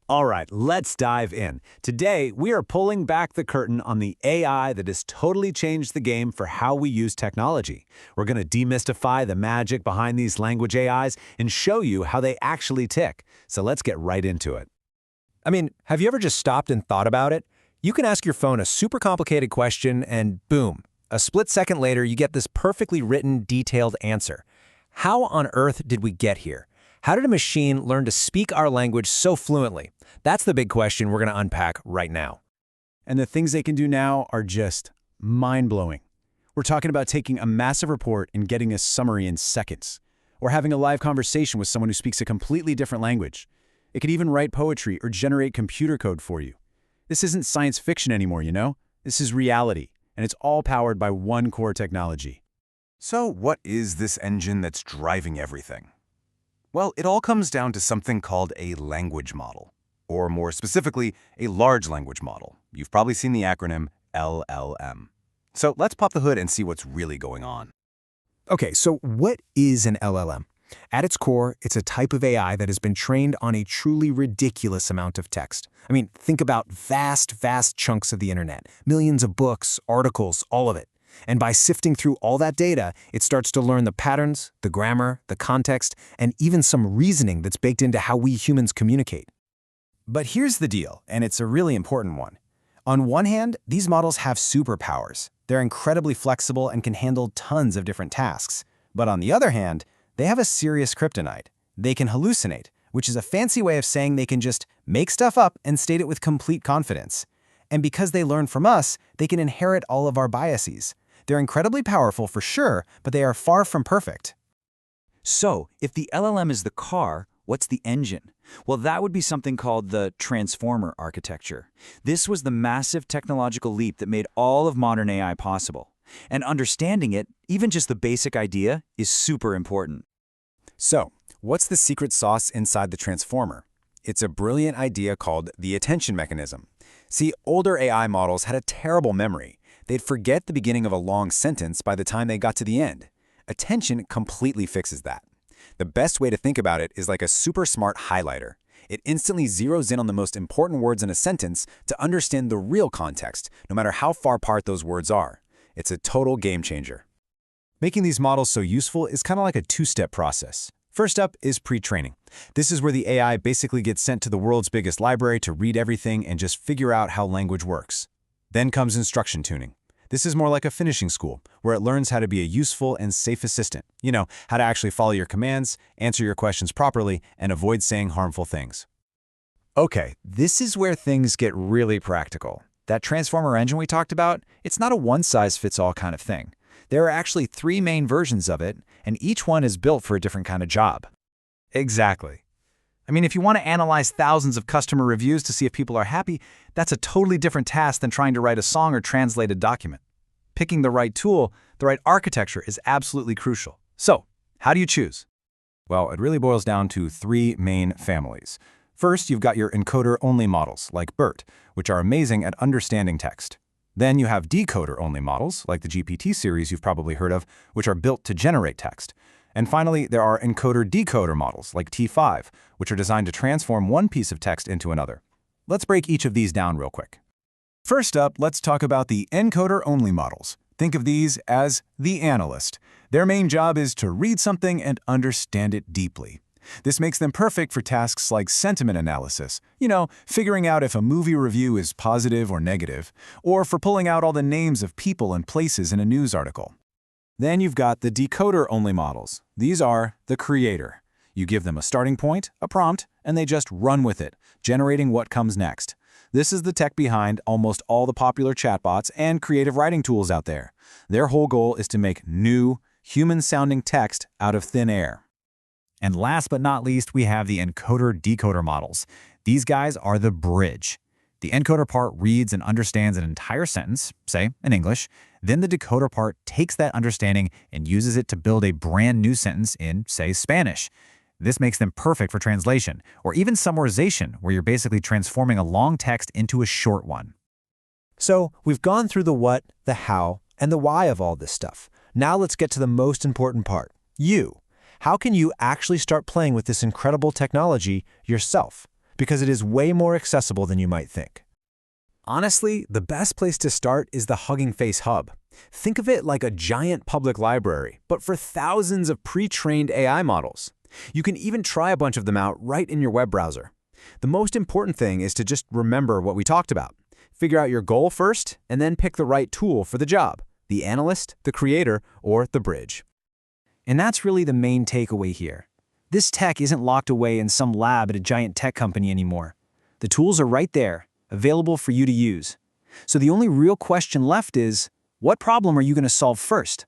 All right, let's dive in. Today, we are pulling back the curtain on the AI that has totally changed the game for how we use technology. We're going to demystify the magic behind these language AIs and show you how they actually tick. So let's get right into it. I mean, have you ever just stopped and thought about it? You can ask your phone a super complicated question and boom, a split second later you get this perfectly written, detailed answer. How on earth did we get here? How did a machine learn to speak our language so fluently? That's the big question we're going to unpack right now. And the things they can do now are just mind-blowing. We're talking about taking a massive report and getting a summary in seconds, or having a live conversation with someone who speaks a completely different language. It could even write poetry or generate computer code for you. This isn't science fiction anymore, you know? This is reality, and it's all powered by one core technology. So what is this engine that's driving everything? Well, it all comes down to something called a language model, or more specifically, a large language model. You've probably seen the acronym LLM. So let's pop the hood and see what's really going on. Okay, so what is an LLM? At its core, it's a type of AI that has been trained on a truly ridiculous amount of text. I mean, think about vast chunks of the internet, millions of books, articles, all of it. And by sifting through all that data, it starts to learn the patterns, the grammar, the context, and even some reasoning that's baked into how we humans communicate. But here's the deal, and it's a really important one. On one hand, these models have superpowers. They're incredibly flexible and can handle tons of different tasks. But on the other hand, they have a serious kryptonite. They can hallucinate, which is a fancy way of saying they can just make stuff up and state it with complete confidence. And because they learn from us, they can inherit all of our biases. They're incredibly powerful for sure, but they are far from perfect. So, if the LLM is the car, what's the engine? Well, that would be something called the transformer architecture. This was the massive technological leap that made all of modern AI possible. And understanding it, even just the basic idea, is super important. So, what's the secret sauce inside the transformer? It's a brilliant idea called the attention mechanism. See, older AI models had a terrible memory. They'd forget the beginning of a long sentence by the time they got to the end. Attention completely fixes that. The best way to think about it is like a super smart highlighter. It instantly zeroes in on the most important words in a sentence to understand the real context, no matter how far apart those words are. It's a total game changer. Making these models so useful is kind of like a two-step process. First up is pre-training. This is where the AI basically gets sent to the world's biggest library to read everything and just figure out how language works. Then comes instruction tuning. This is more like a finishing school, where it learns how to be a useful and safe assistant. You know, how to actually follow your commands, answer your questions properly, and avoid saying harmful things. Okay, this is where things get really practical. That transformer engine we talked about, it's not a one-size-fits-all kind of thing. There are actually 3 main versions of it, and each one is built for a different kind of job. Exactly. I mean, if you want to analyze thousands of customer reviews to see if people are happy, that's a totally different task than trying to write a song or translate a document. Picking the right tool, the right architecture is absolutely crucial. So, how do you choose? Well, it really boils down to 3 main families. First, you've got your encoder-only models, like BERT, which are amazing at understanding text. Then you have decoder-only models, like the GPT series you've probably heard of, which are built to generate text. And finally, there are encoder-decoder models, like T5, which are designed to transform one piece of text into another. Let's break each of these down real quick. First up, let's talk about the encoder-only models. Think of these as the analyst. Their main job is to read something and understand it deeply. This makes them perfect for tasks like sentiment analysis, you know, figuring out if a movie review is positive or negative, or for pulling out all the names of people and places in a news article. Then you've got the decoder-only models. These are the creator. You give them a starting point, a prompt, and they just run with it, generating what comes next. This is the tech behind almost all the popular chatbots and creative writing tools out there. Their whole goal is to make new, human-sounding text out of thin air. And last but not least, we have the encoder-decoder models. These guys are the bridge. The encoder part reads and understands an entire sentence, say, in English. Then the decoder part takes that understanding and uses it to build a brand new sentence in, say, Spanish. This makes them perfect for translation, or even summarization, where you're basically transforming a long text into a short one. So, we've gone through the what, the how, and the why of all this stuff. Now let's get to the most important part, you. How can you actually start playing with this incredible technology yourself? because it is way more accessible than you might think. Honestly, the best place to start is the Hugging Face Hub. Think of it like a giant public library, but for thousands of pre-trained AI models. You can even try a bunch of them out right in your web browser. The most important thing is to just remember what we talked about. Figure out your goal first, and then pick the right tool for the job: the analyst, the creator, or the bridge. And that's really the main takeaway here. This tech isn't locked away in some lab at a giant tech company anymore. The tools are right there, available for you to use. So the only real question left is, what problem are you going to solve first?